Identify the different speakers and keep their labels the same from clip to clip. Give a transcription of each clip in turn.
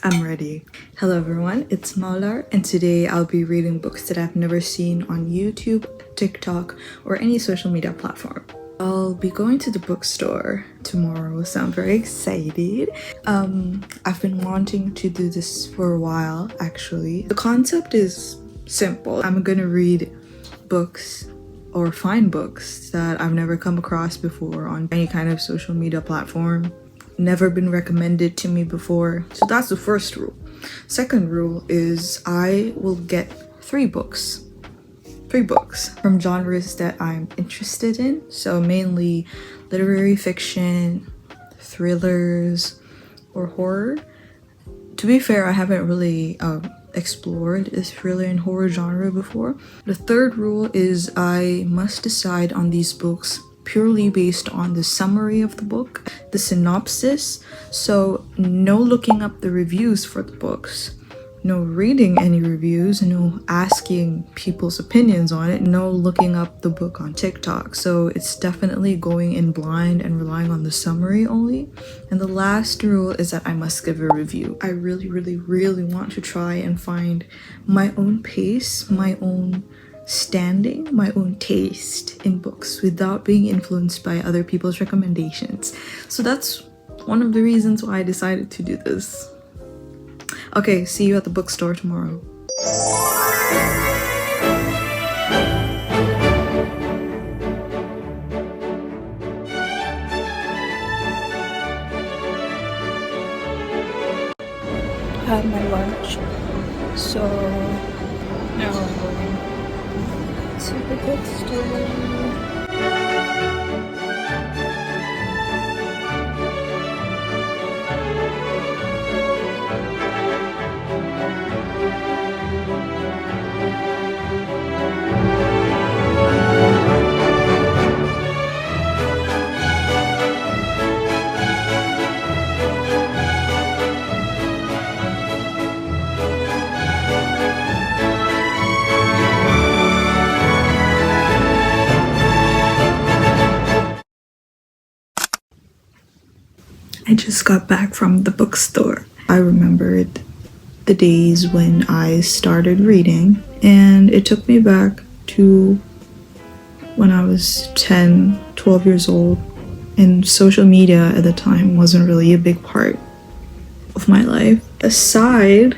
Speaker 1: I'm ready. Hello everyone, it's Mawoolar, and today I'll be reading books that I've never seen on YouTube, TikTok, or any social media platform. I'll be going to the bookstore tomorrow, so I'm very excited. I've been wanting to do this for a while, actually. The concept is simple. I'm gonna read books or find books that I've never come across before on any kind of social media platform. Never been recommended to me before. So that's the first rule. Second rule is I will get three books from genres that I'm interested in. So mainly literary fiction, thrillers, or horror. To be fair, I haven't really explored the thriller and horror genre before. The third rule is I must decide on these books purely based on the summary of the book, the synopsis. So no looking up the reviews for the books, no reading any reviews, no asking people's opinions on it, no looking up the book on TikTok. So it's definitely going in blind and relying on the summary only. And the last rule is that I must give a review. I really want to try and find my own pace, my own standing, my own taste in books without being influenced by other people's recommendations. So that's one of the reasons why I decided to do this. Okay, see you at the bookstore tomorrow. Had my lunch, so now I'm going to the bookstore. I just got back from the bookstore. I remembered the days when I started reading, and it took me back to when I was 10, 12 years old, and social media at the time wasn't really a big part of my life. Aside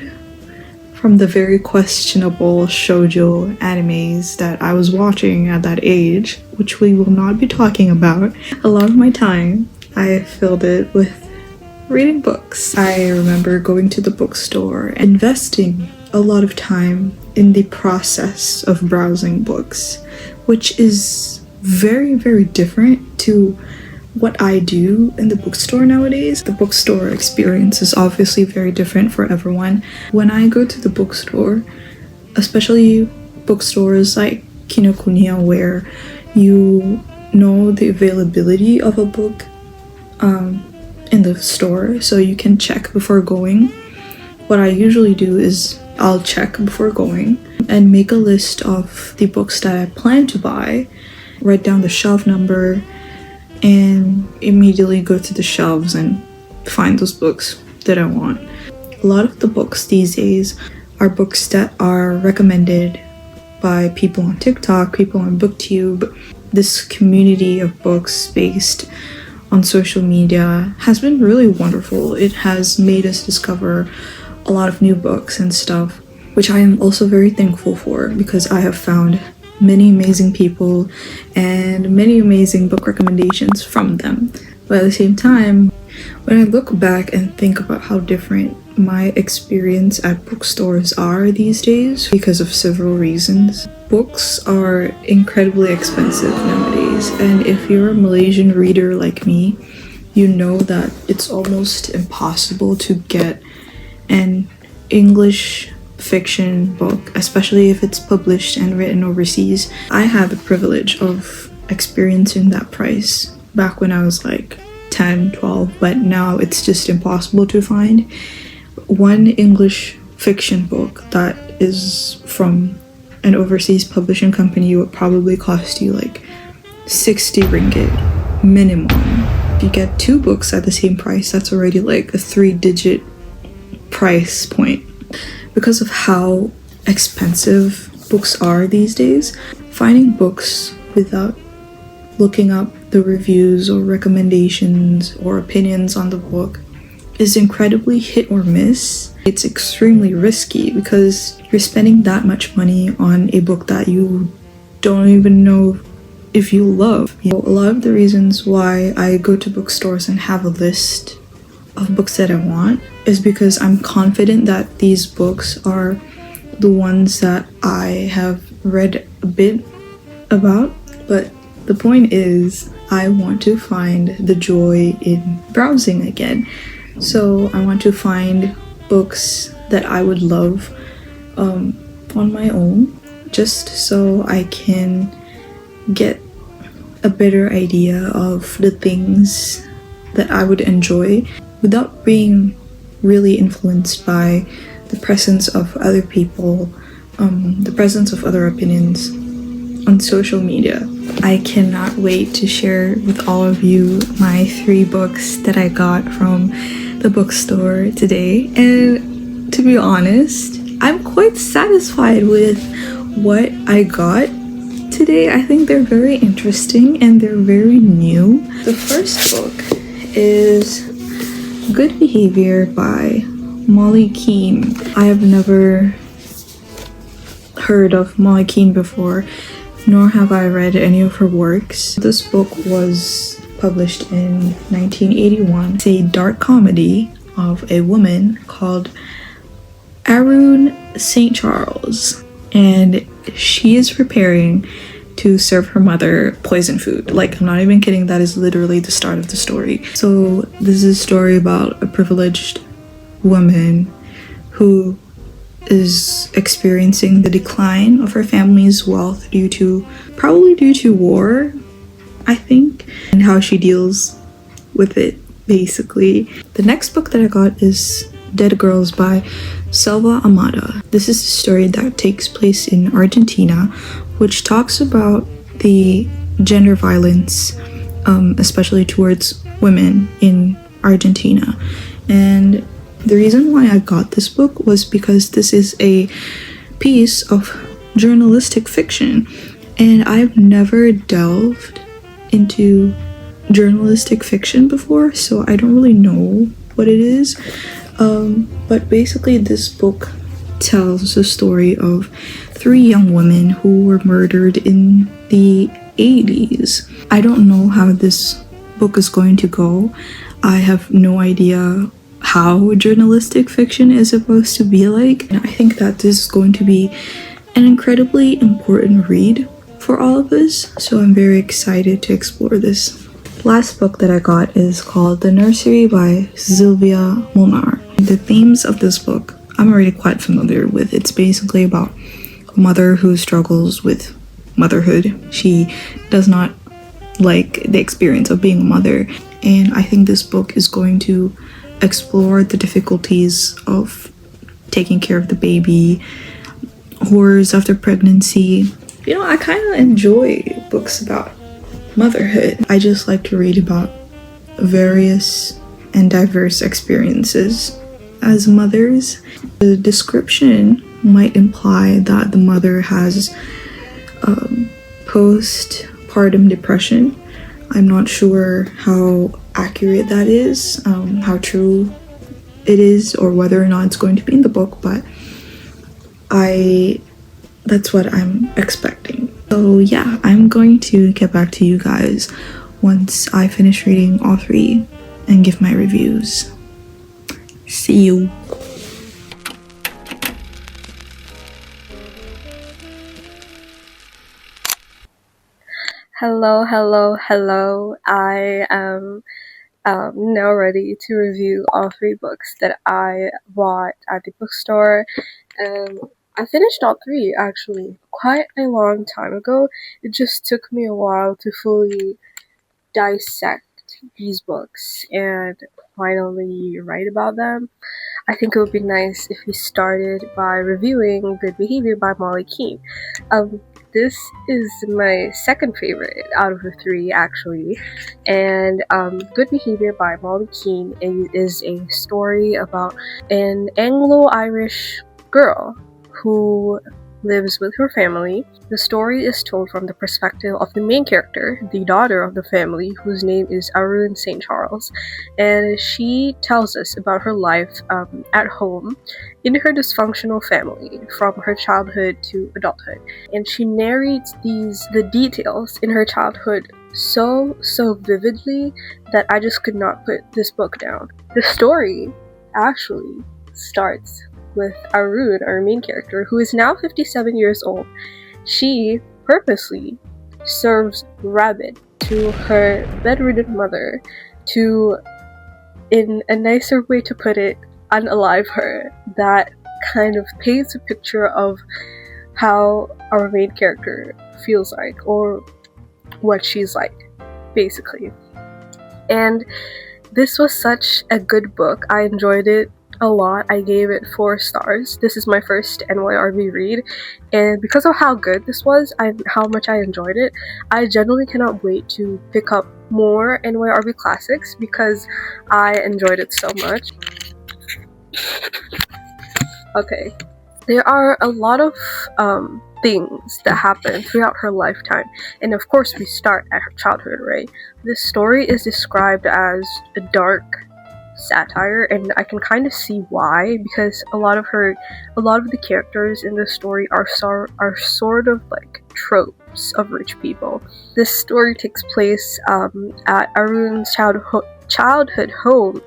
Speaker 1: from the very questionable shoujo animes that I was watching at that age, which we will not be talking about, a lot of my time I filled it with reading books. I remember going to the bookstore and investing a lot of time in the process of browsing books, which is very different to what I do in the bookstore nowadays. The bookstore experience is obviously very different for everyone. When I go to the bookstore, especially bookstores like Kinokuniya, where you know the availability of a book in the store, so you can check before going. What I usually do is I'll check before going and make a list of the books that I plan to buy, write down the shelf number, and immediately go to the shelves and find those books that I want. A lot of the books these days are books that are recommended by people on TikTok, people on BookTube. This community of books based on social media has been really wonderful. It has made us discover a lot of new books and stuff, which I am also very thankful for, because I have found many amazing people and many amazing book recommendations from them. But at the same time, when I look back and think about how different my experience at bookstores are these days because of several reasons. Books are incredibly expensive nowadays, and if you're a Malaysian reader like me, you know that it's almost impossible to get an English fiction book, especially if it's published and written overseas. I had the privilege of experiencing that price back when I was like 10, 12, but now it's just impossible to find. One English fiction book that is from an overseas publishing company would probably cost you like 60 ringgit minimum. If you get two books at the same price, that's already like a 3-digit price point. Because of how expensive books are these days, finding books without looking up the reviews or recommendations or opinions on the book is incredibly hit or miss. It's extremely risky because you're spending that much money on a book that you don't even know if you love. A lot of the reasons why I go to bookstores and have a list of books that I want is because I'm confident that these books are the ones that I have read a bit about, but the point is I want to find the joy in browsing again. So I want to find books that I would love on my own, just so I can get a better idea of the things that I would enjoy without being really influenced by the presence of other people, the presence of other opinions on social media. I cannot wait to share with all of you my 3 books that I got from the bookstore today. And to be honest, I'm quite satisfied with what I got today. I think they're very interesting and they're very new. The first book is Good Behavior by Keane. I have never heard of Keane before, nor have I read any of her works. This book was published in 1981. It's a dark comedy of a woman called Arun St. Charles, and she is preparing to serve her mother poison food. Like, I'm not even kidding, that is literally the start of the story. So this is a story about a privileged woman who is experiencing the decline of her family's wealth probably due to war, I think, and how she deals with it, basically. The next book that I got is Dead Girls by Selva Almada. This is a story that takes place in Argentina, which talks about the gender violence, especially towards women in Argentina. And the reason why I got this book was because this is a piece of journalistic fiction, and I've never delved into journalistic fiction before, so I don't really know what it is. But basically this book tells the story of 3 young women who were murdered in the 80s. I don't know how this book is going to go. I have no idea how journalistic fiction is supposed to be like. And I think that this is going to be an incredibly important read for all of us, so I'm very excited to explore this. Last book that I got is called The Nursery by Szilvia Molnar. The themes of this book I'm already quite familiar with. It's basically about a mother who struggles with motherhood. She does not like the experience of being a mother, and I think this book is going to explore the difficulties of taking care of the baby, horrors after pregnancy. I kind of enjoy books about motherhood. I just like to read about various and diverse experiences as mothers. The description might imply that the mother has postpartum depression. I'm not sure how accurate that is, how true it is, or whether or not it's going to be in the book, but that's what I'm expecting. So yeah, I'm going to get back to you guys once I finish reading all 3 and give my reviews. See you.
Speaker 2: Hello. I am now ready to review all 3 books that I bought at the bookstore. I finished all 3 actually quite a long time ago. It just took me a while to fully dissect these books and finally write about them. I think it would be nice if we started by reviewing Good Behavior by Keane. this is my second favorite out of the three, actually. And Good Behavior by Molly Keane is a story about an Anglo-Irish girl who lives with her family. The story is told from the perspective of the main character, the daughter of the family, whose name is Arun St. Charles, and she tells us about her life at home in her dysfunctional family from her childhood to adulthood. And she narrates the details in her childhood so vividly that I just could not put this book down. The story actually starts with Arun, our main character, who is now 57 years old. She purposely serves rabbit to her bedridden mother to, in a nicer way to put it, unalive her. That kind of paints a picture of how our main character feels like, or what she's like, basically. And this was such a good book. I enjoyed it a lot. I gave it 4 stars. This is my first NYRB read, and because of how good this was and how much I enjoyed it, I genuinely cannot wait to pick up more NYRB classics because I enjoyed it so much. Okay, there are a lot of things that happen throughout her lifetime, and of course we start at her childhood, right? This story is described as a dark satire, and I can kind of see why, because a lot of the characters in the story are sort of like tropes of rich people. This story takes place at Arun's childhood home,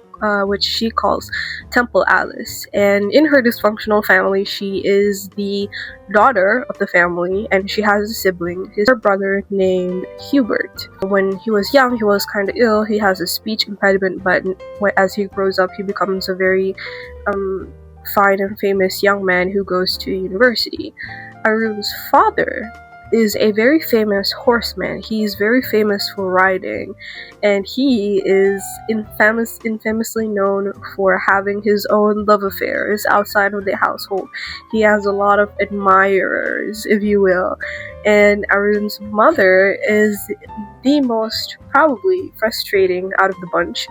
Speaker 2: which she calls Temple Alice, and in her dysfunctional family, she is the daughter of the family, and she has a sibling, her brother named Hubert. When he was young, he was kind of ill. He has a speech impediment, but as he grows up, he becomes a very fine and famous young man who goes to university. Arun's father is a very famous horseman. He's very famous for riding, and he is infamously known for having his own love affairs outside of the household. He has a lot of admirers, if you will, and Arun's mother is the most probably frustrating out of the bunch.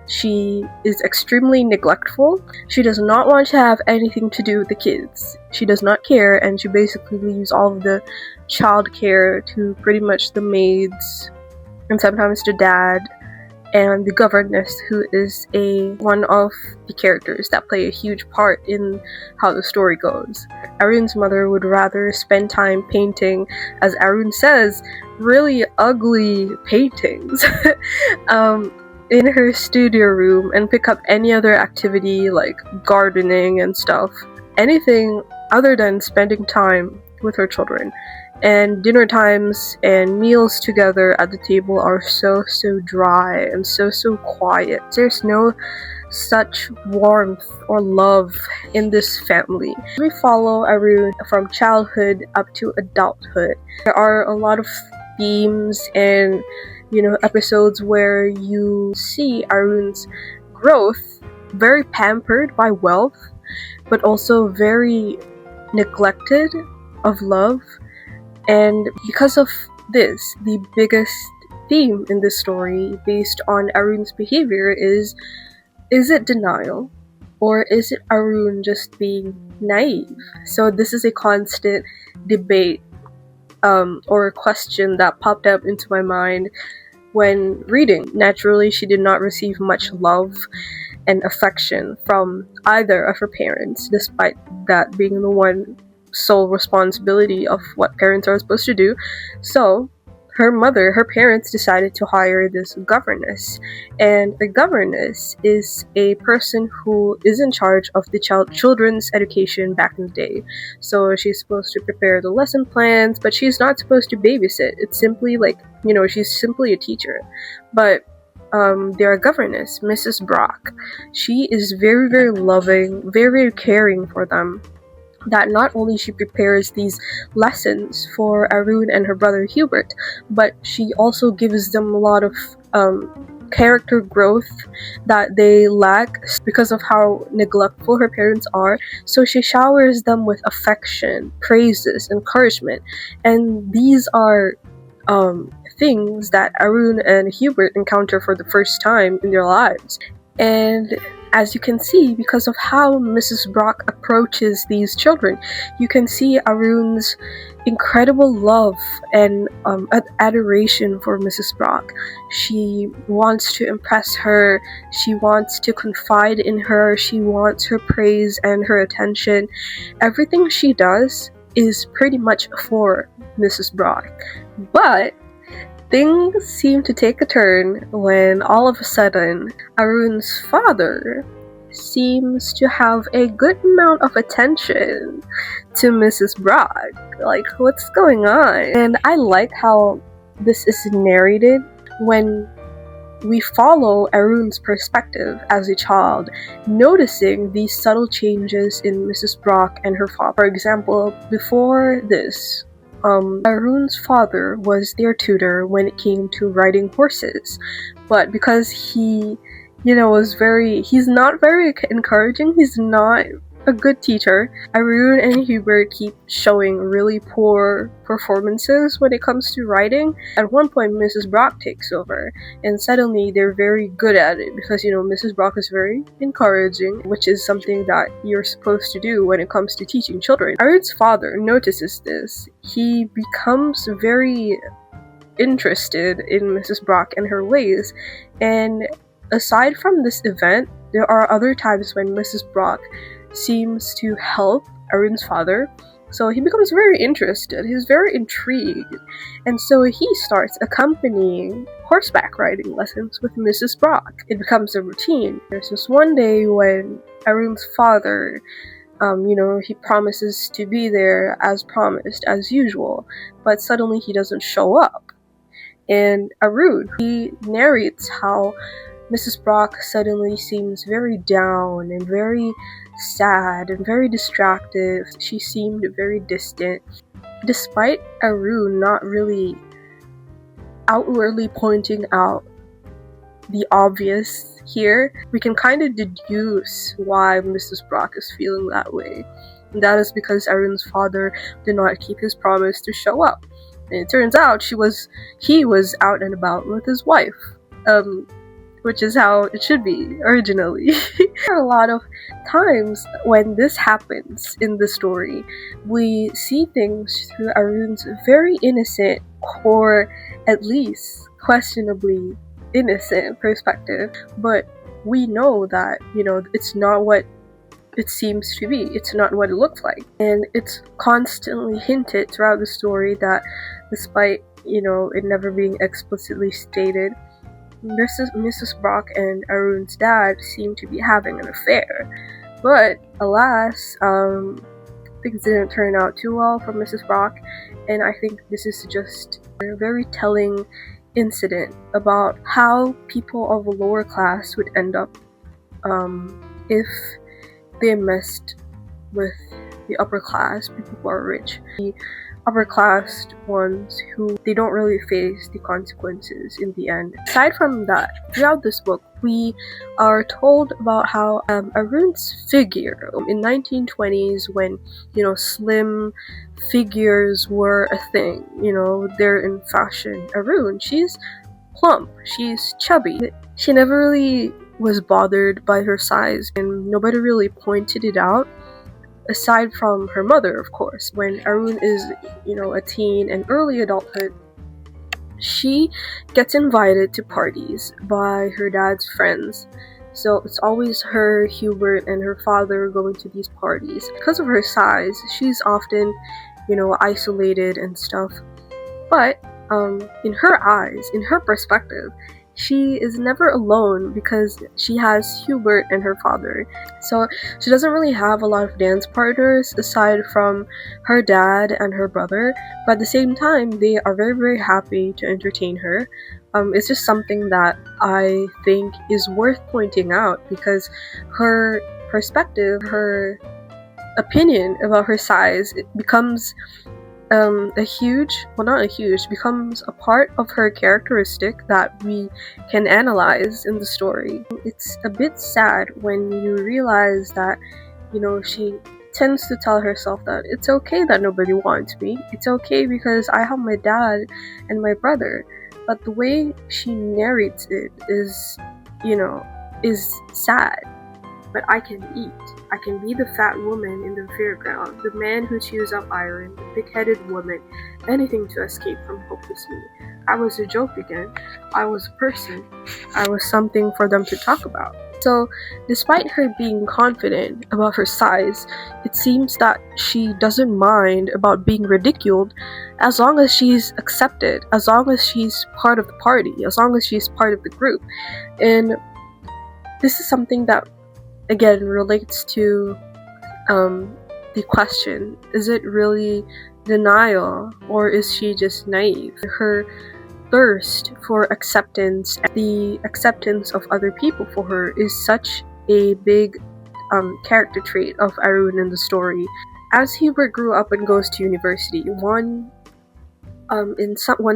Speaker 2: She is extremely neglectful. She does not want to have anything to do with the kids. She does not care, and she basically leaves all of the child care to pretty much the maids, and sometimes the dad, and the governess, who is one of the characters that play a huge part in how the story goes. Arun's mother would rather spend time painting, as Arun says, really ugly paintings in her studio room, and pick up any other activity like gardening and stuff. Anything other than spending time with her children. And dinner times and meals together at the table are so dry and so quiet. There's no such warmth or love in this family. We follow Arun from childhood up to adulthood. There are a lot of themes and episodes where you see Arun's growth, very pampered by wealth, but also very neglected of love. And because of this, the biggest theme in this story, based on Arun's behavior, is it denial, or is it Arun just being naive? So this is a constant debate or question that popped up into my mind when reading. Naturally, she did not receive much love and affection from either of her parents, despite that being the one sole responsibility of what parents are supposed to do. So her parents decided to hire this governess, and a governess is a person who is in charge of the children's education back in the day. So she's supposed to prepare the lesson plans, but she's not supposed to babysit. It's simply she's simply a teacher. But their governess, Mrs. Brock, she is very loving, very caring for them. That not only she prepares these lessons for Arun and her brother Hubert, but she also gives them a lot of character growth that they lack because of how neglectful her parents are. So she showers them with affection, praises, encouragement, and these are things that Arun and Hubert encounter for the first time in their lives. And as you can see, because of how Mrs. Brock approaches these children, you can see Arun's incredible love and adoration for Mrs. Brock. She wants to impress her, she wants to confide in her, she wants her praise and her attention. Everything she does is pretty much for Mrs. Brock. But things seem to take a turn when all of a sudden Arun's father seems to have a good amount of attention to Mrs. Brock. Like, what's going on? And I like how this is narrated when we follow Arun's perspective as a child, noticing these subtle changes in Mrs. Brock and her father. For example, before this, Arun's father was their tutor when it came to riding horses, but because he, he's not very encouraging, he's not a good teacher, Arun and Hubert keep showing really poor performances when it comes to writing. At one point, Mrs. Brock takes over, and suddenly they're very good at it because, Mrs. Brock is very encouraging, which is something that you're supposed to do when it comes to teaching children. Arun's father notices this. He becomes very interested in Mrs. Brock and her ways, and aside from this event, there are other times when Mrs. Brock seems to help Arun's father, so he becomes very interested, he's very intrigued, and so he starts accompanying horseback riding lessons with Mrs. Brock. It becomes a routine. There's this one day when Arun's father, he promises to be there as promised, as usual, but suddenly he doesn't show up. And Arun, he narrates how Mrs. Brock suddenly seems very down and very sad and very distracted. She seemed very distant. Despite Arun not really outwardly pointing out the obvious here, we can kind of deduce why Mrs. Brock is feeling that way. And that is because Arun's father did not keep his promise to show up. And it turns out he was out and about with his wife. Which is how it should be originally. There are a lot of times when this happens in the story, we see things through Arun's very innocent, or at least questionably innocent perspective, but we know that, it's not what it seems to be. It's not what it looks like. And it's constantly hinted throughout the story that despite, it never being explicitly stated, Mrs. Brock and Arun's dad seem to be having an affair. But alas, things didn't turn out too well for Mrs. Brock, and I think this is just a very telling incident about how people of a lower class would end up if they messed with the upper class, people who are rich. The upper class ones who they don't really face the consequences in the end. Aside from that, throughout this book, we are told about how Arun's figure in 1920s when, slim figures were a thing, they're in fashion. Arun, she's plump, she's chubby. She never really was bothered by her size, and nobody really pointed it out. Aside from her mother, of course. When Arun is, a teen and early adulthood, she gets invited to parties by her dad's friends. So it's always her, Hubert, and her father going to these parties. Because of her size, she's often, isolated and stuff. But in her eyes, in her perspective, she is never alone because she has Hubert and her father. So she doesn't really have a lot of dance partners aside from her dad and her brother, but at the same time they are very, very happy to entertain her. It's just something that I think is worth pointing out because her perspective, her opinion about her size, it becomes becomes a part of her characteristic that we can analyze in the story. It's a bit sad when you realize that, she tends to tell herself that it's okay that nobody wants me. It's okay because I have my dad and my brother. But the way she narrates it is sad. But I can eat. I can be the fat woman in the fairground, the man who chews up iron, the big-headed woman, anything to escape from hopeless me. I was a joke again. I was a person. I was something for them to talk about. So, despite her being confident about her size, it seems that she doesn't mind about being ridiculed as long as she's accepted, as long as she's part of the party, as long as she's part of the group. And this is something that, again, relates to the question, is it really denial or is she just naive? Her thirst for acceptance, the acceptance of other people for her, is such a big character trait of Arun in the story. As Hubert grew up and goes to university, one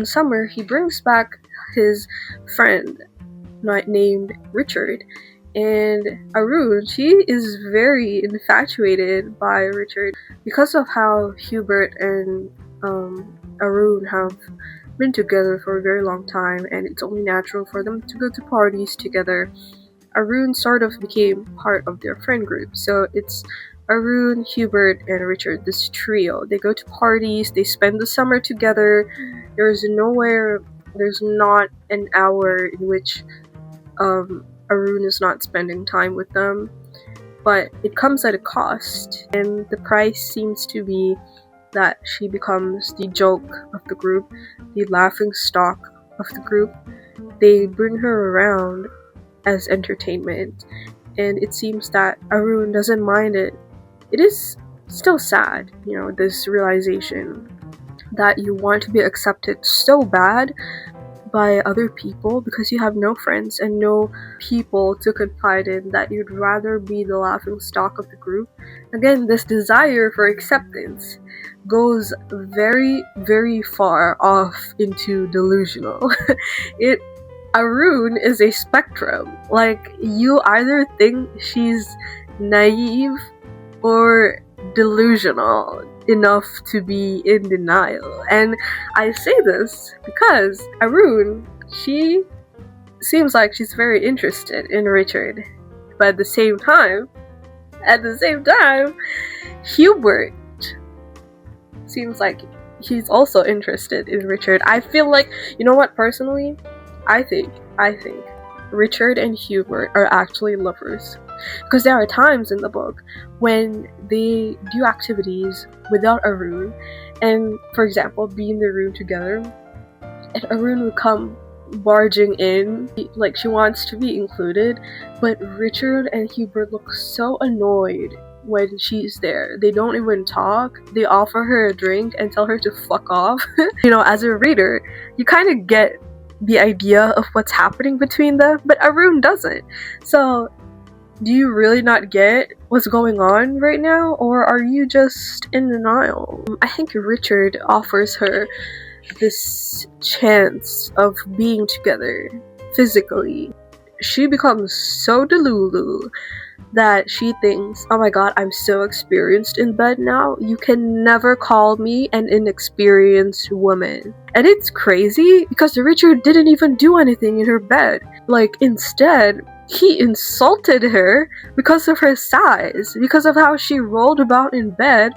Speaker 2: summer he brings back his friend named Richard. And Arun, she is very infatuated by Richard because of how Hubert and Arun have been together for a very long time, and it's only natural for them to go to parties together. Arun sort of became part of their friend group, so it's Arun, Hubert, and Richard, this trio. They go to parties, they spend the summer together. There's not an hour in which Arun is not spending time with them, but it comes at a cost, and the price seems to be that she becomes the joke of the group, the laughing stock of the group. They bring her around as entertainment, and it seems that Arun doesn't mind it. It is still sad, this realization that you want to be accepted so bad by other people because you have no friends and no people to confide in, that you'd rather be the laughing stock of the group. Again, this desire for acceptance goes very, very far off into delusional. Arun is a spectrum. Like, you either think she's naive or delusional enough to be in denial. And I say this because Arun, she seems like she's very interested in Richard, but at the same time, Hubert seems like he's also interested in Richard. I feel like, personally, I think Richard and Hubert are actually lovers. Because there are times in the book when they do activities without Arun, and, for example, be in the room together, and Arun would come barging in, like she wants to be included, but Richard and Hubert look so annoyed when she's there. They don't even talk. They offer her a drink and tell her to fuck off. As a reader, you kind of get the idea of what's happening between them, but Arun doesn't. So, do you really not get what's going on right now, or are you just in denial? I think Richard offers her this chance of being together physically. She becomes so delulu that she thinks, oh my god, I'm so experienced in bed now, you can never call me an inexperienced woman. And it's crazy because Richard didn't even do anything in her bed. Like, instead, he insulted her because of her size, because of how she rolled about in bed.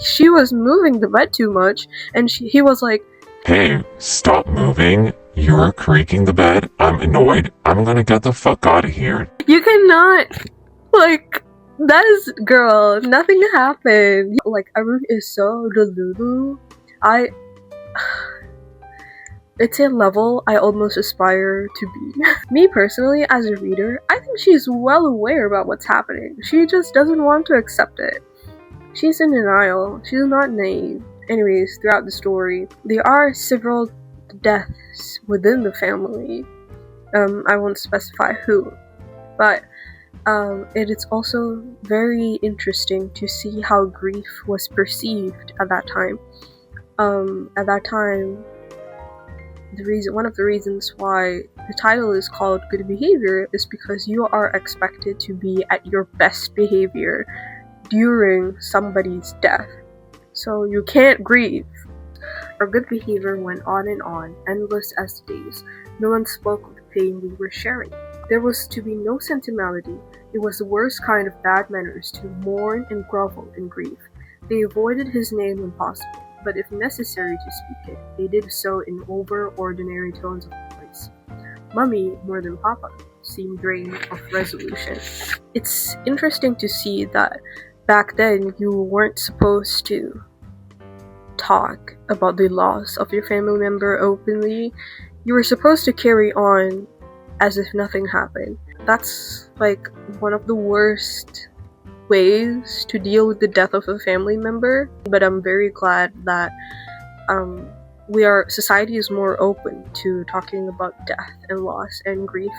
Speaker 2: She was moving the bed too much, and he was like,
Speaker 3: "Hey, stop moving. You're creaking the bed. I'm annoyed. I'm gonna get the fuck out of here."
Speaker 2: You cannot, that is, girl, nothing happened. Arun is so delulu. It's a level I almost aspire to be. Me personally, as a reader, I think she's well aware about what's happening. She just doesn't want to accept it. She's in denial. She's not naive. Anyways, throughout the story, there are several deaths within the family. I won't specify who, but it is also very interesting to see how grief was perceived at that time. At that time, one of the reasons why the title is called Good Behavior is because you are expected to be at your best behavior during somebody's death. So you can't grieve. Our good behavior went on, endless as days. No one spoke of the pain we were sharing. There was to be no sentimentality. It was the worst kind of bad manners to mourn and grovel in grief. They avoided his name when possible, but if necessary to speak it, they did so in over-ordinary tones of voice. Mummy, more than Papa, seemed drained of resolution. It's interesting to see that back then you weren't supposed to talk about the loss of your family member openly. You were supposed to carry on as if nothing happened. That's like one of the worst ways to deal with the death of a family member, but I'm very glad that society is more open to talking about death and loss and grief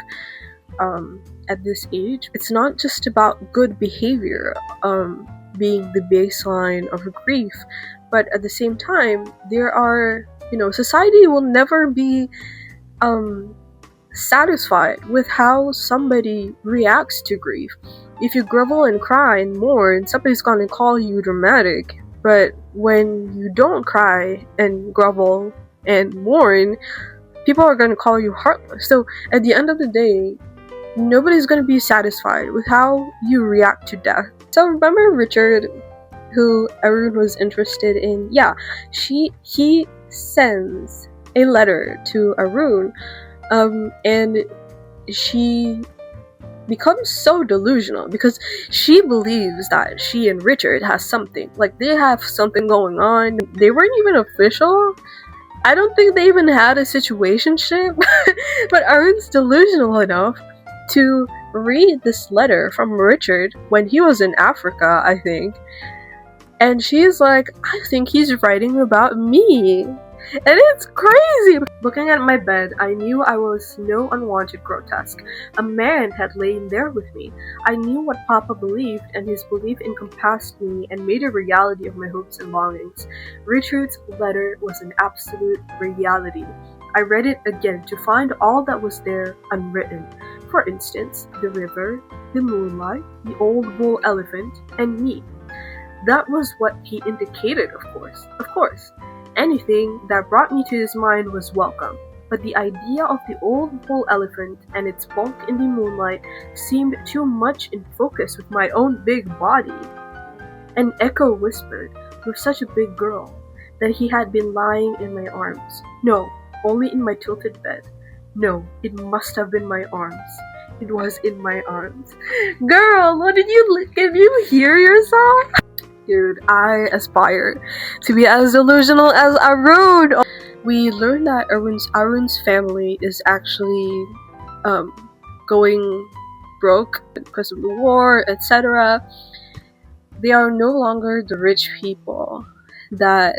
Speaker 2: at this age. It's not just about good behavior being the baseline of grief, but at the same time, there are, society will never be satisfied with how somebody reacts to grief. If you grovel and cry and mourn, somebody's gonna call you dramatic. But when you don't cry and grovel and mourn, people are gonna call you heartless. So at the end of the day, nobody's gonna be satisfied with how you react to death. So remember Richard, who Arun was interested in? Yeah, he sends a letter to Arun, and she becomes so delusional because she believes that she and Richard has something. Like, they have something going on. They weren't even official. I don't think they even had a situationship. But Arun's delusional enough to read this letter from Richard when he was in Africa, I think. And she's like, I think he's writing about me. And it's crazy! Looking at my bed, I knew I was no unwanted grotesque. A man had lain there with me. I knew what Papa believed, and his belief encompassed me and made a reality of my hopes and longings. Richard's letter was an absolute reality. I read it again to find all that was there unwritten. For instance, the river, the moonlight, the old bull elephant, and me. That was what he indicated, of course. Of course. Anything that brought me to his mind was welcome, but the idea of the old bull elephant and its bulk in the moonlight seemed too much in focus with my own big body. An echo whispered, "You're such a big girl," that he had been lying in my arms. No, only in my tilted bed. No, it must have been my arms. It was in my arms. Girl, what did you look? Can you hear yourself? Dude, I aspire to be as delusional as Arun. We learned that Arun's family is actually going broke because of the war, etc. They are no longer the rich people that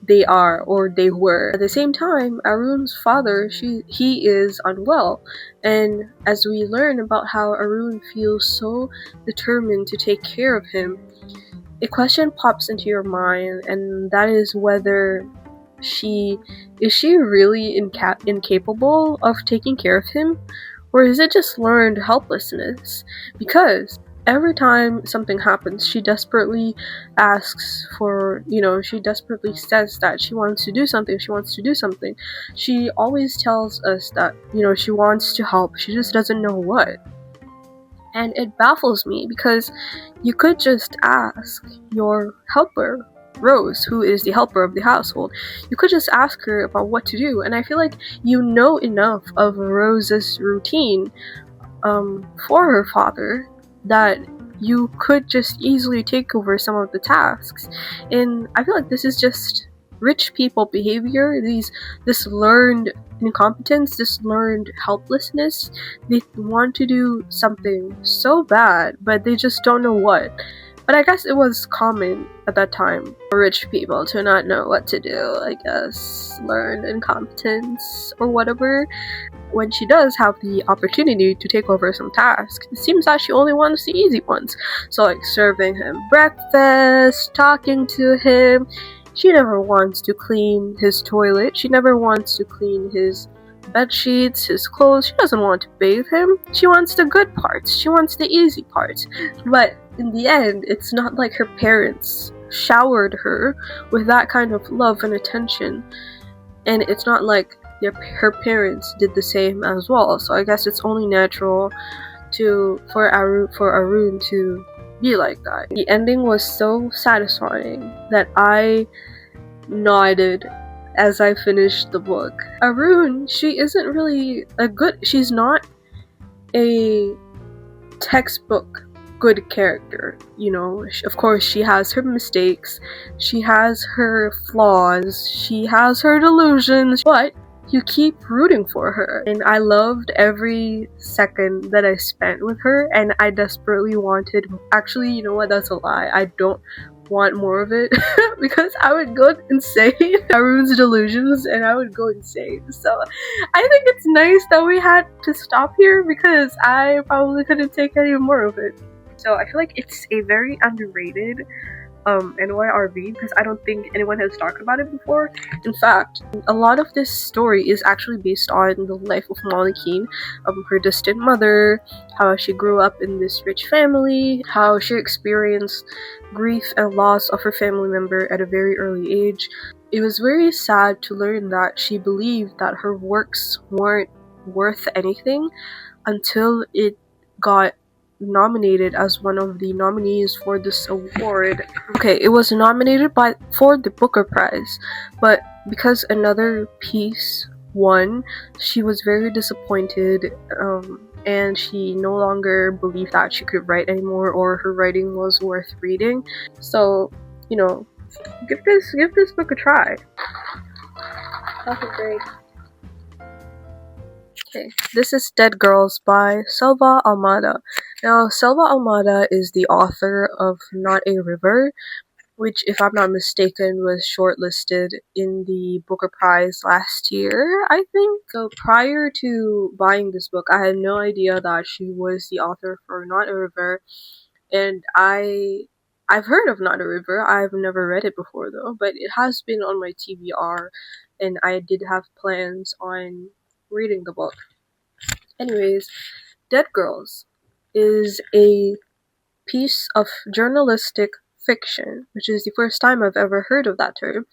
Speaker 2: they are or they were. At the same time, Arun's father, he is unwell, and as we learn about how Arun feels so determined to take care of him, a question pops into your mind, and that is whether she really incapable of taking care of him, or is it just learned helplessness? Because every time something happens, she desperately asks for, she desperately says that she wants to do something, She always tells us that, she wants to help, she just doesn't know what. And it baffles me because you could just ask your helper, Rose, who is the helper of the household. You could just ask her about what to do, and I feel like you know enough of Rose's routine for her father that you could just easily take over some of the tasks. And I feel like this is just rich people behavior, this learned incompetence, this learned helplessness. They want to do something so bad, but they just don't know what. But I guess it was common at that time for rich people to not know what to do, I guess, learned incompetence or whatever. When she does have the opportunity to take over some tasks, it seems that she only wants the easy ones. So like serving him breakfast, talking to him, She never wants to clean his toilet. She never wants to clean his bed sheets, his clothes. She doesn't want to bathe him. She wants the good parts. She wants the easy parts. But in the end, it's not like her parents showered her with that kind of love and attention. And it's not like her parents did the same as well. So I guess it's only natural for Arun to be like that. The ending was so satisfying that I nodded as I finished the book. Arun, she's not a textbook good character, you know. Of course, she has her mistakes, she has her flaws, she has her delusions, but you keep rooting for her. And I loved every second that I spent with her, and I desperately wanted, actually, you know what, that's a lie. I don't want more of it because I would go insane. Arun's delusions, and I would go insane. So I think it's nice that we had to stop here because I probably couldn't take any more of it. So I feel like it's a very underrated NYRV because I don't think anyone has talked about it before. In fact, a lot of this story is actually based on the life of Molly Keane, her distant mother, how she grew up in this rich family, how she experienced grief and loss of her family member at a very early age. It was very sad to learn that she believed that her works weren't worth anything until it got nominated as one of the nominees for this award. Okay, it was nominated for the Booker Prize, but because another piece won, she was very disappointed, and she no longer believed that she could write anymore or her writing was worth reading. So, you know, give this book a try. That's great. Okay, this is Dead Girls by Selva Almada. Now, Selva Almada is the author of Not a River, which, if I'm not mistaken, was shortlisted in the Booker Prize last year, I think. So prior to buying this book, I had no idea that she was the author for Not a River, and I've heard of Not a River. I've never read it before though, but it has been on my TBR, and I did have plans on reading the book. Anyways, Dead Girls is a piece of journalistic fiction, which is the first time I've ever heard of that term,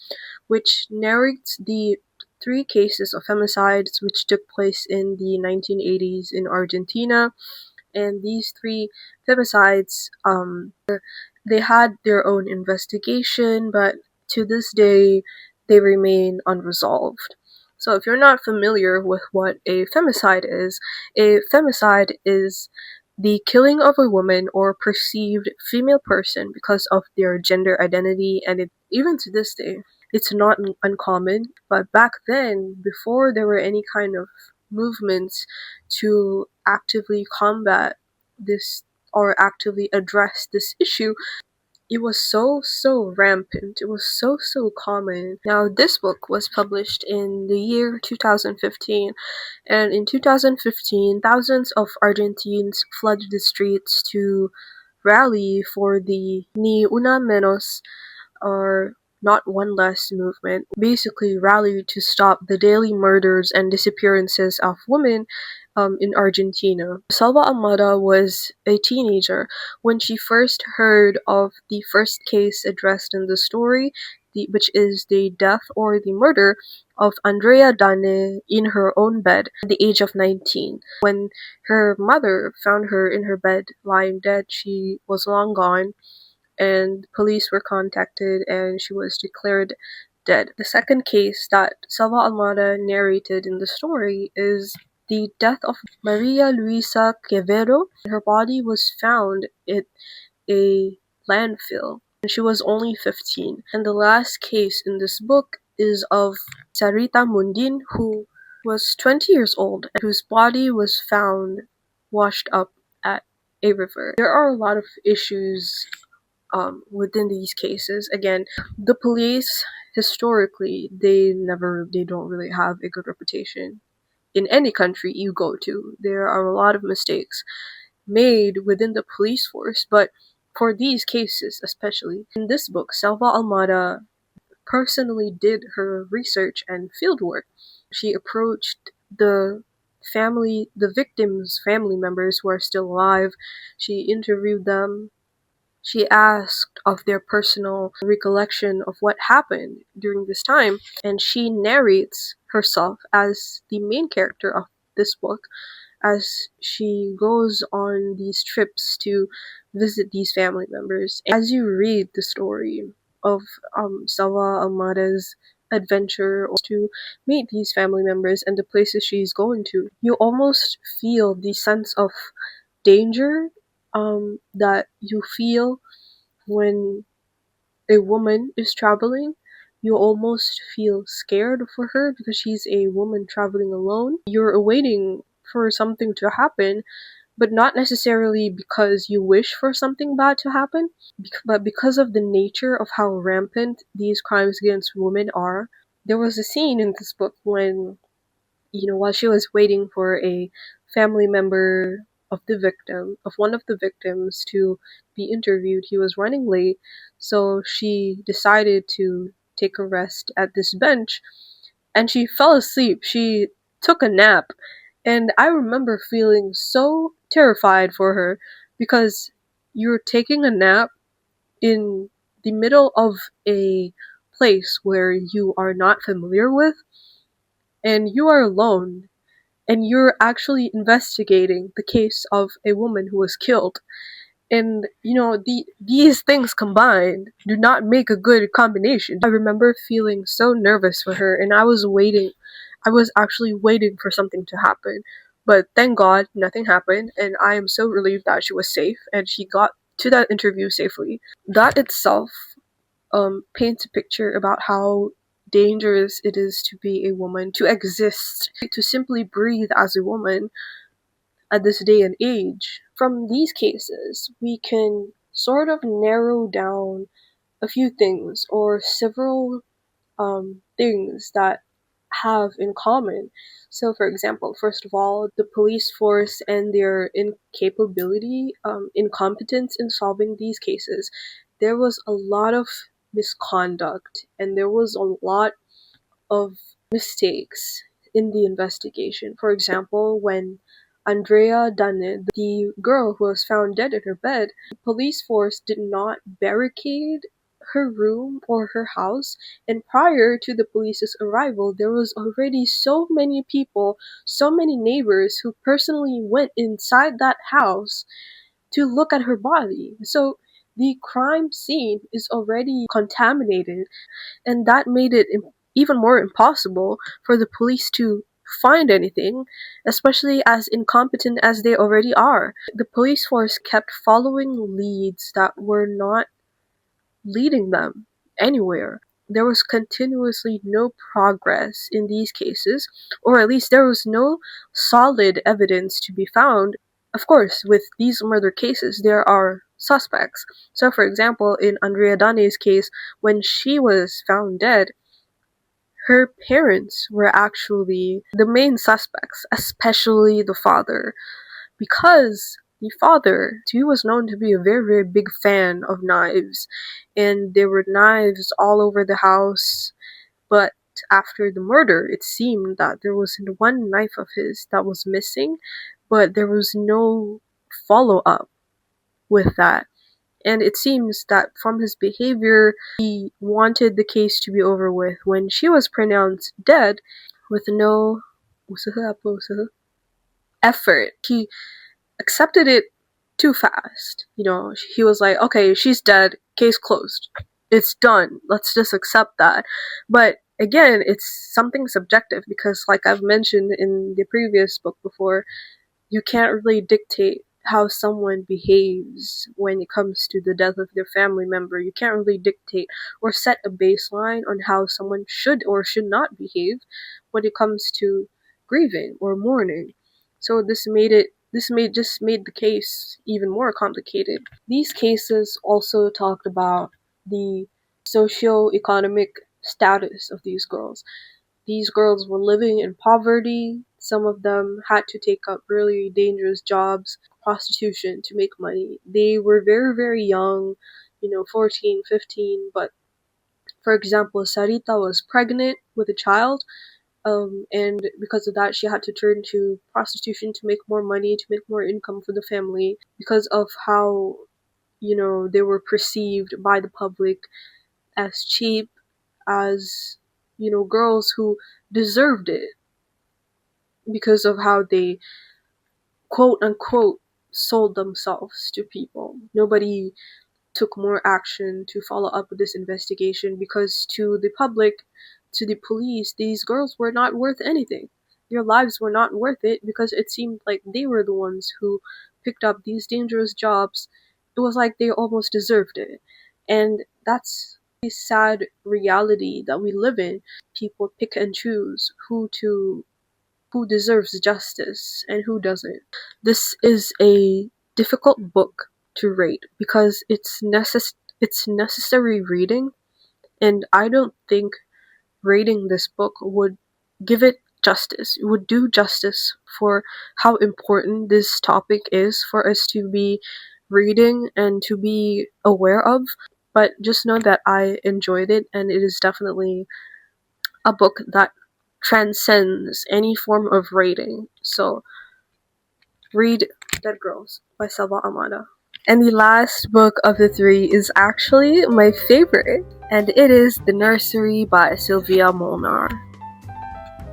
Speaker 2: which narrates the 3 cases of femicides which took place in the 1980s in Argentina. And these 3 femicides, they had their own investigation, but to this day, they remain unresolved. So if you're not familiar with what a femicide is the killing of a woman or perceived female person because of their gender identity, and even to this day, it's not uncommon. But back then, before there were any kind of movements to actively combat this or actively address this issue, it was so rampant. It was so common. Now, this book was published in the year 2015, and in 2015, thousands of Argentines flooded the streets to rally for the Ni Una Menos, or Not One Less movement, basically rallied to stop the daily murders and disappearances of women in Argentina. Selva Almada was a teenager when she first heard of the first case addressed in the story, which is the death or the murder of Andrea Dane in her own bed at the age of 19. When her mother found her in her bed lying dead, she was long gone, and police were contacted and she was declared dead. The second case that Selva Almada narrated in the story is the death of Maria Luisa Quevedo. Her body was found at a landfill, and she was only 15. And the last case in this book is of Sarita Mundin, who was 20 years old and whose body was found washed up at a river. There are a lot of issues within these cases. Again, the police historically they don't really have a good reputation. In any country you go to, there are a lot of mistakes made within the police force, but for these cases especially, in this book, Selva Almada personally did her research and fieldwork. She approached the victims' family members who are still alive. She interviewed them. She asked of their personal recollection of what happened during this time, and she narrates herself as the main character of this book as she goes on these trips to visit these family members. As you read the story of Selva Almada's adventure to meet these family members and the places she's going to, you almost feel the sense of danger that you feel when a woman is traveling. You almost feel scared for her because she's a woman traveling alone. You're waiting for something to happen, but not necessarily because you wish for something bad to happen, but because of the nature of how rampant these crimes against women are. There was a scene in this book when, while she was waiting for a family member of one of the victims to be interviewed, he was running late, so she decided to take a rest at this bench, and she fell asleep. She took a nap, and I remember feeling so terrified for her because you're taking a nap in the middle of a place where you are not familiar with, and you are alone, and you're actually investigating the case of a woman who was killed. And these things combined do not make a good combination. I remember feeling so nervous for her, and I was actually waiting for something to happen. But thank God nothing happened, and I am so relieved that she was safe and she got to that interview safely. That itself paints a picture about how dangerous it is to be a woman, to exist, to simply breathe as a woman at this day and age. From these cases, we can sort of narrow down a few things or several things that have in common. So, for example, first of all, the police force and their incompetence in solving these cases. There was a lot of misconduct and there was a lot of mistakes in the investigation. For example, when Andrea Dunne, the girl who was found dead in her bed, the police force did not barricade her room or her house, and prior to the police's arrival, there was already so many people, so many neighbors who personally went inside that house to look at her body. So the crime scene is already contaminated, and that made it even more impossible for the police to find anything, especially as incompetent as they already are. The police force kept following leads that were not leading them anywhere. There was continuously no progress in these cases, or at least there was no solid evidence to be found. Of course, with these murder cases, there are suspects. So, for example, in Andrea Dane's case, when she was found dead, her parents were actually the main suspects, especially the father, because the father, he was known to be a very, very big fan of knives, and there were knives all over the house. But after the murder, it seemed that there was one knife of his that was missing, but there was no follow-up with that. And it seems that from his behavior, he wanted the case to be over with. When she was pronounced dead, with no effort, he accepted it too fast. He was like, okay, she's dead, case closed. It's done. Let's just accept that. But again, it's something subjective because, like I've mentioned in the previous book before, you can't really dictate how someone behaves when it comes to the death of their family member. You can't really dictate or set a baseline on how someone should or should not behave when it comes to grieving or mourning. So this made the case even more complicated. These cases also talked about the socio-economic status of these girls. These girls were living in poverty. Some of them had to take up really dangerous jobs, prostitution, to make money. They were very, very young, 14, 15, but For example, Sarita was pregnant with a child, and because of that, she had to turn to prostitution to make more money, to make more income for the family, because of how, they were perceived by the public as cheap, as, girls who deserved it, because of how they, quote unquote, sold themselves to people. Nobody took more action to follow up with this investigation because to the public, to the police, these girls were not worth anything. Their lives were not worth it because it seemed like they were the ones who picked up these dangerous jobs. It was like they almost deserved it. And that's a sad reality that we live in. People pick and choose who deserves justice and who doesn't. This is a difficult book to rate because it's necessary reading, and I don't think rating this book would give it justice. It would do justice for how important this topic is for us to be reading and to be aware of. But just know that I enjoyed it, and it is definitely a book that transcends any form of rating. So read Dead Girls by Selva Almada. And the last book of the three is actually my favorite, and it is The Nursery by Szilvia Molnar.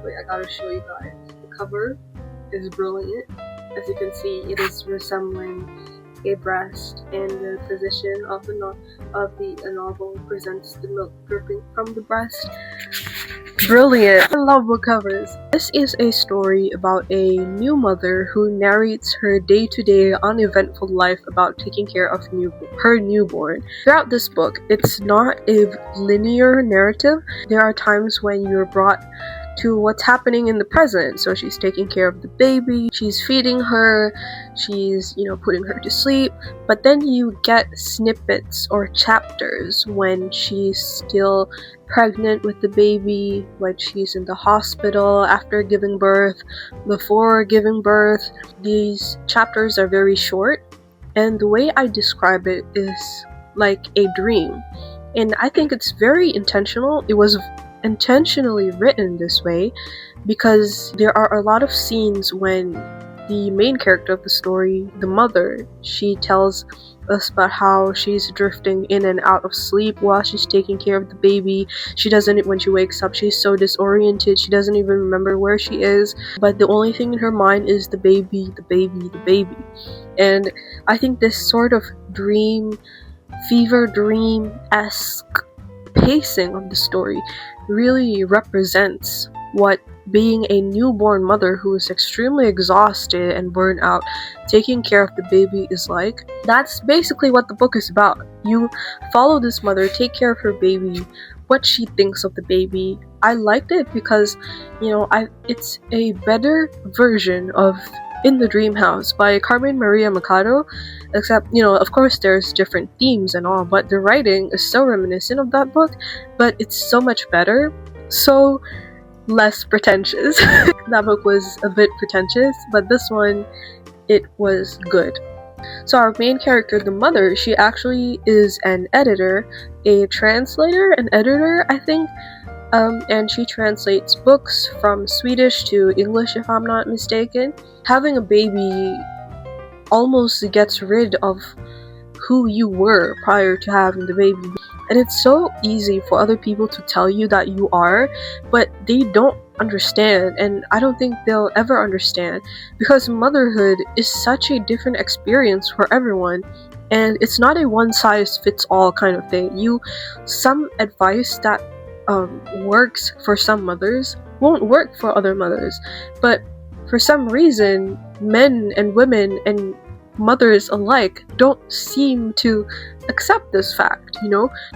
Speaker 2: Wait, I gotta show you guys. The cover is brilliant. As you can see, it is resembling a breast, and the position of the novel presents the milk dripping from the breast. Brilliant. I love book covers. This is a story about a new mother who narrates her day-to-day uneventful life about taking care of her newborn. Throughout this book, it's not a linear narrative. There are times when you're brought to what's happening in the present. So she's taking care of the baby, she's feeding her, she's, putting her to sleep. But then you get snippets or chapters when she's still pregnant with the baby, when she's in the hospital after giving birth, before giving birth. These chapters are very short, and the way I describe it is like a dream. And I think it's very intentional. It was intentionally written this way because there are a lot of scenes when the main character of the story, the mother, she tells us about how she's drifting in and out of sleep while she's taking care of the baby. When she wakes up, she's so disoriented, she doesn't even remember where she is, but the only thing in her mind is the baby, the baby, the baby. And I think this sort of fever dream-esque pacing of the story really represents what being a newborn mother who is extremely exhausted and burned out taking care of the baby is like. That's basically what the book is about. You follow this mother, take care of her baby, what she thinks of the baby. I liked it because, it's a better version of In the Dream House by Carmen Maria Machado, except, of course there's different themes and all, but the writing is so reminiscent of that book, but it's so much better, so less pretentious. That book was a bit pretentious, but this one, it was good. So our main character, the mother, she actually is an editor, a translator, an editor, I think, and she translates books from Swedish to English, if I'm not mistaken. Having a baby almost gets rid of who you were prior to having the baby. And it's so easy for other people to tell you that you are, but they don't understand, and I don't think they'll ever understand, because motherhood is such a different experience for everyone, and it's not a one-size-fits-all kind of thing. Some advice that works for some mothers won't work for other mothers, but for some reason, men and women and mothers alike don't seem to accept this fact.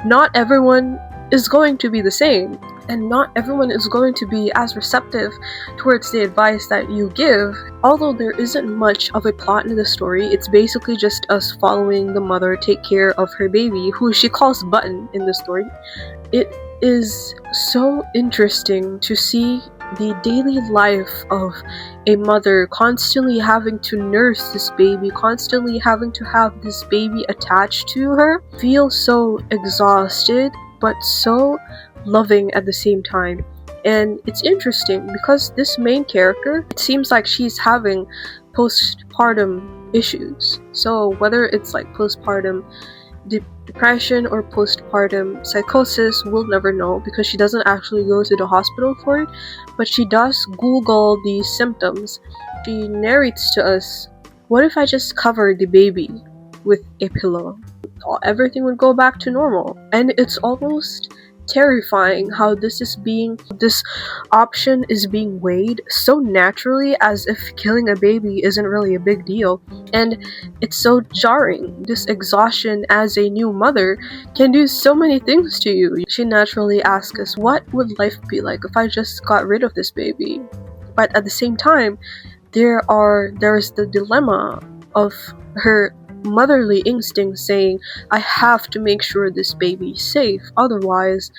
Speaker 2: Not everyone is going to be the same, and not everyone is going to be as receptive towards the advice that you give. Although there isn't much of a plot in the story, it's basically just us following the mother take care of her baby, who she calls Button in the story. It is so interesting to see the daily life of a mother constantly having to nurse this baby, constantly having to have this baby attached to her, feel so exhausted, but so loving at the same time. And it's interesting because this main character, it seems like she's having postpartum issues. So whether it's like postpartum depression or postpartum psychosis, we'll never know because she doesn't actually go to the hospital for it, but she does Google these symptoms. She narrates to us, what if I just covered the baby with a pillow? Everything would go back to normal. And it's almost terrifying how this option is being weighed so naturally, as if killing a baby isn't really a big deal. And it's so jarring. This exhaustion as a new mother can do so many things to you. She naturally asks us, what would life be like if I just got rid of this baby? But at the same time, there's the dilemma of her motherly instinct saying, I have to make sure this baby's safe, otherwise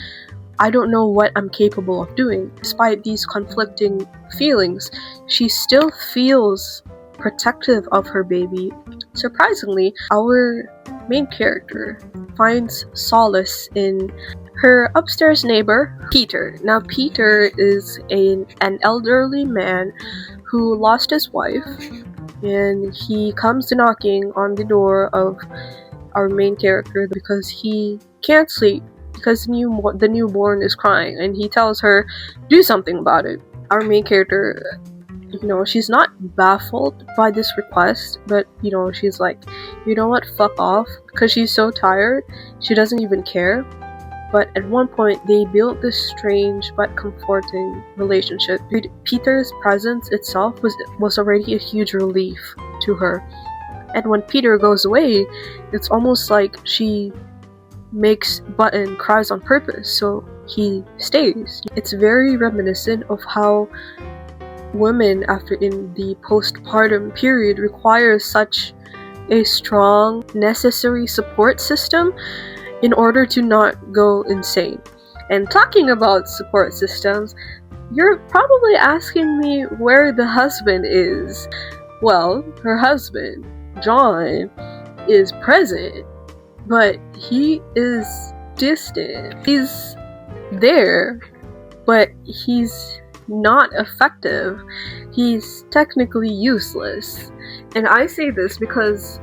Speaker 2: I don't know what I'm capable of doing. Despite these conflicting feelings, she still feels protective of her baby. Surprisingly, our main character finds solace in her upstairs neighbor, Peter. Now, Peter is an elderly man who lost his wife, and he comes knocking on the door of our main character because he can't sleep because the newborn is crying, and he tells her, do something about it. Our main character, she's not baffled by this request, but she's like, you know what, fuck off, because she's so tired, she doesn't even care. But at one point, they built this strange but comforting relationship. Peter's presence itself was already a huge relief to her. And when Peter goes away, it's almost like she makes Button cries on purpose, so he stays. It's very reminiscent of how women in the postpartum period require such a strong, necessary support system in order to not go insane. And talking about support systems, you're probably asking me where the husband is. Well, her husband, John, is present, but he is distant. He's there, but he's not effective. He's technically useless. And I say this because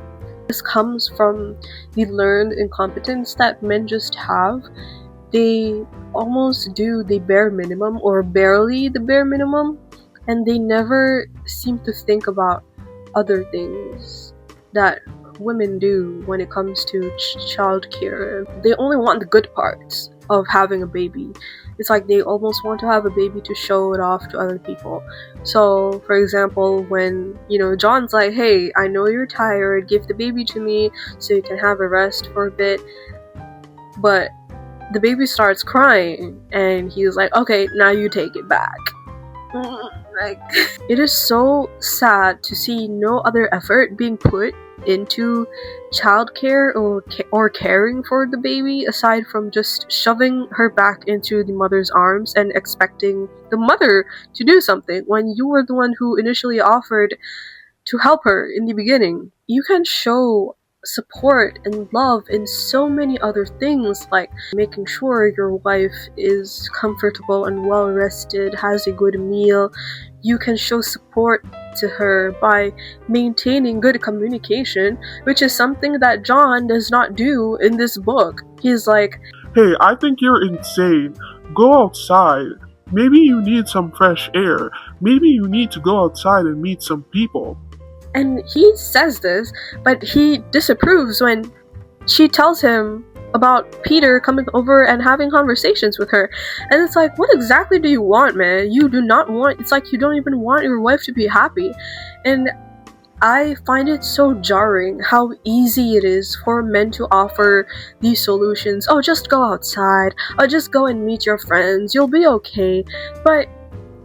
Speaker 2: this comes from the learned incompetence that men just have. They almost do the bare minimum or barely the bare minimum, and they never seem to think about other things that women do when it comes to childcare. They only want the good parts of having a baby. It's like they almost want to have a baby to show it off to other people. So, for example, when, John's like, hey, I know you're tired, give the baby to me so you can have a rest for a bit. But the baby starts crying, and he's like, okay, now you take it back. It is so sad to see no other effort being put into childcare or caring for the baby, aside from just shoving her back into the mother's arms and expecting the mother to do something when you were the one who initially offered to help her in the beginning. You can show support and love in so many other things, like making sure your wife is comfortable and well rested, has a good meal. You can show support to her by maintaining good communication, which is something that John does not do in this book. He's like,
Speaker 4: hey, I think you're insane. Go outside. Maybe you need some fresh air. Maybe you need to go outside and meet some people.
Speaker 2: And he says this, but he disapproves when she tells him about Peter coming over and having conversations with her. And it's like, what exactly do you want, man? You do not want, it's like you don't even want your wife to be happy. And I find it so jarring how easy it is for men to offer these solutions. Oh, just go outside. Oh, just go and meet your friends. You'll be okay. But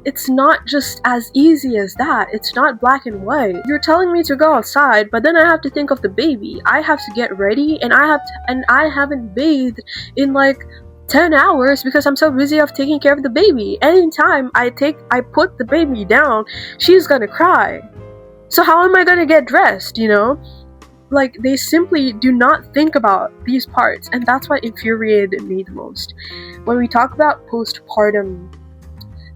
Speaker 2: it's not just as easy as that. It's not black and white. You're telling me to go outside, but then I have to think of the baby. I have to get ready, and I haven't bathed in like 10 hours because I'm so busy of taking care of the baby. Anytime I put the baby down, she's gonna cry. So how am I gonna get dressed, Like, they simply do not think about these parts, and that's what infuriated me the most. When we talk about postpartum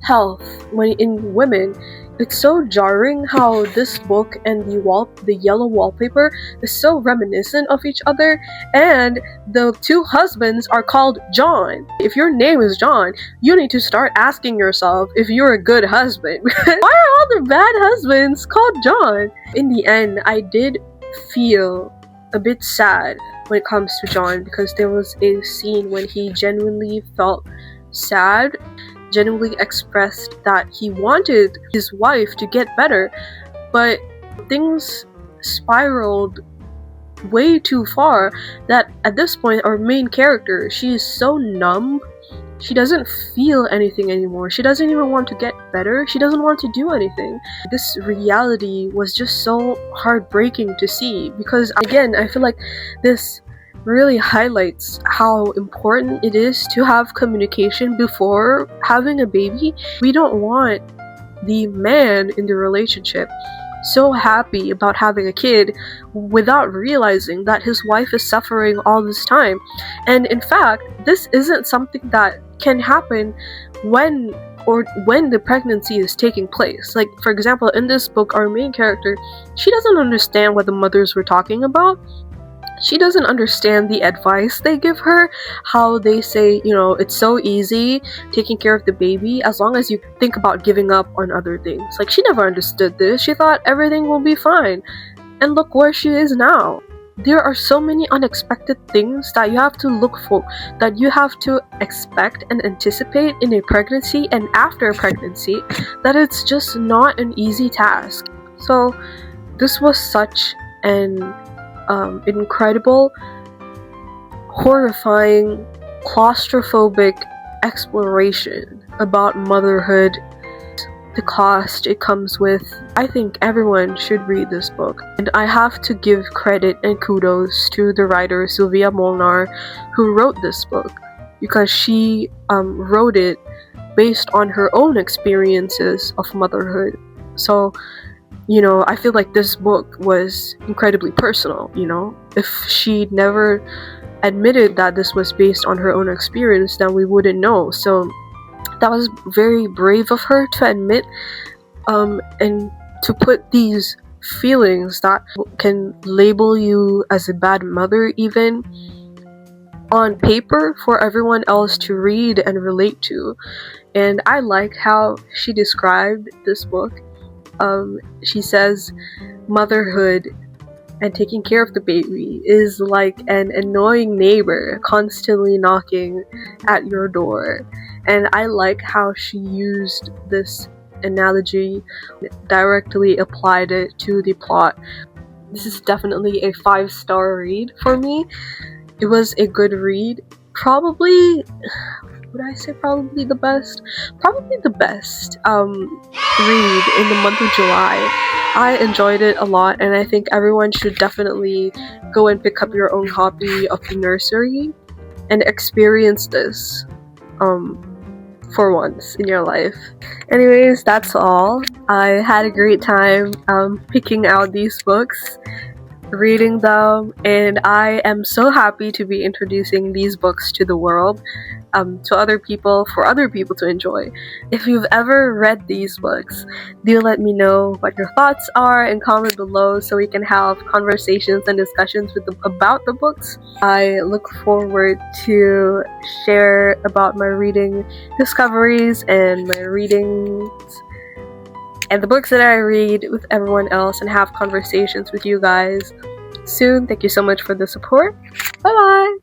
Speaker 2: health in women, it's so jarring how this book and the yellow wallpaper is so reminiscent of each other, and the two husbands are called John. If your name is John, you need to start asking yourself if you're a good husband. Why are all the bad husbands called John? In the end, I did feel a bit sad when it comes to John, because there was a scene when he genuinely felt sad, genuinely expressed that he wanted his wife to get better, but things spiraled way too far that at this point our main character, she is so numb. She doesn't feel anything anymore. She doesn't even want to get better. She doesn't want to do anything. This reality was just so heartbreaking to see, because again, I feel like this really highlights how important it is to have communication before having a baby. We don't want the man in the relationship so happy about having a kid without realizing that his wife is suffering all this time. And in fact, this isn't something that can happen when the pregnancy is taking place. Like, for example, in this book, our main character, she doesn't understand what the mothers were talking about. She doesn't understand the advice they give her, how they say, it's so easy taking care of the baby as long as you think about giving up on other things. Like, she never understood this. She thought everything will be fine. And look where she is now. There are so many unexpected things that you have to look for, that you have to expect and anticipate in a pregnancy and after a pregnancy, that it's just not an easy task. So this was such an incredible, horrifying, claustrophobic exploration about motherhood, the cost it comes with. I think everyone should read this book, and I have to give credit and kudos to the writer Szilvia Molnar, who wrote this book, because she wrote it based on her own experiences of motherhood. So I feel like this book was incredibly personal. If she'd never admitted that this was based on her own experience, then we wouldn't know. So that was very brave of her to admit, and to put these feelings that can label you as a bad mother even on paper for everyone else to read and relate to. And I like how she described this book. She says motherhood and taking care of the baby is like an annoying neighbor constantly knocking at your door. And I like how she used this analogy, directly applied it to the plot. This is definitely a 5-star read for me. It was a good read. Probably the best? Probably the best read in the month of July. I enjoyed it a lot, and I think everyone should definitely go and pick up your own copy of the Nursery and experience this for once in your life. Anyways, that's all. I had a great time picking out these books, reading them, and I am so happy to be introducing these books to the world, to other people, for other people to enjoy. If you've ever read these books, do let me know what your thoughts are and comment below so we can have conversations and discussions about the books. I look forward to share about my reading discoveries and my readings and the books that I read with everyone else, and have conversations with you guys soon. Thank you so much for the support. Bye bye!